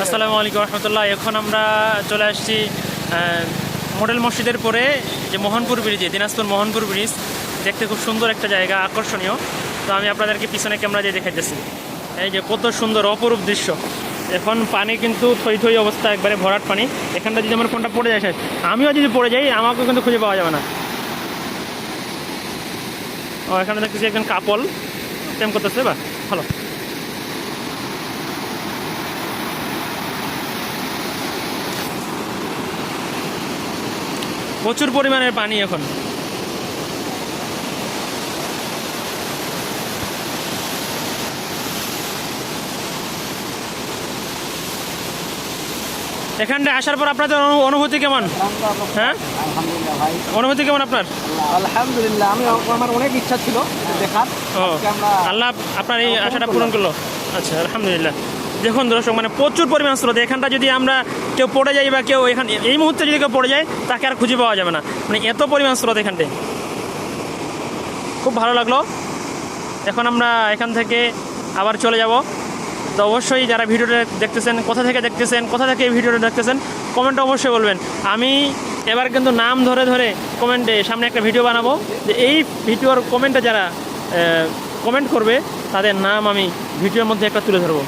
আসসালামু আলাইকুম রহমতুল্লাহ। এখন আমরা চলে আসছি মডেল মসজিদের পরে যে মোহনপুর ব্রিজে, দিনাজপুর মোহনপুর ব্রিজ দেখতে খুব সুন্দর একটা জায়গা, আকর্ষণীয়। তো আমি আপনাদেরকে পিছনে ক্যামেরা দিয়ে দেখাইতেছি, এই যে কত সুন্দর অপরূপ দৃশ্য। এখন পানি কিন্তু থই থই অবস্থা, একবারে ভরাট পানি। এখানটা যদি আমার ফোনটা পড়ে যায়, আমিও যদি পড়ে যাই আমাকেও কিন্তু খুঁজে পাওয়া যাবে না। ও এখানে দেখতেছি একজন কাপল প্রেম করতেছে, বা ভালো। প্রচুর পরিমাণের পানি এখন। এখানটা আসার পর আপনাদের অনুভূতি কেমন? হ্যাঁ, আলহামদুলিল্লাহ ভাই, অনুভূতি কেমন আপনার? আলহামদুলিল্লাহ। আমার অনেক ইচ্ছা ছিল দেখার। ও, আল্লাহ আপনার এই আশাটা পূরণ করলো। আচ্ছা, আলহামদুলিল্লাহ। দেখুন দর্শক, মানে প্রচুর পরিমাণ স্রোত। এখানটা যদি আমরা কেউ পড়ে যাই বা কেউ এখান এই মুহূর্তে যদি কেউ পড়ে যায়, তাকে আর খুঁজে পাওয়া যাবে না। মানে এত পরিমাণ স্রোত এখানটায়। খুব ভালো লাগলো। এখন আমরা এখান থেকে আবার চলে যাব। তো অবশ্যই যারা ভিডিওটা দেখতেছেন, কোথা থেকে দেখতেছেন, কোথা থেকে এই ভিডিওটা দেখতেছেন, কমেন্টে অবশ্যই বলবেন। আমি এবার কিন্তু নাম ধরে ধরে কমেন্টে সামনে একটা ভিডিও বানাবো, যে এই ভিডিওর কমেন্টে যারা কমেন্ট করবে তাদের নাম আমি ভিডিওর মধ্যে একটা তুলে ধরবো।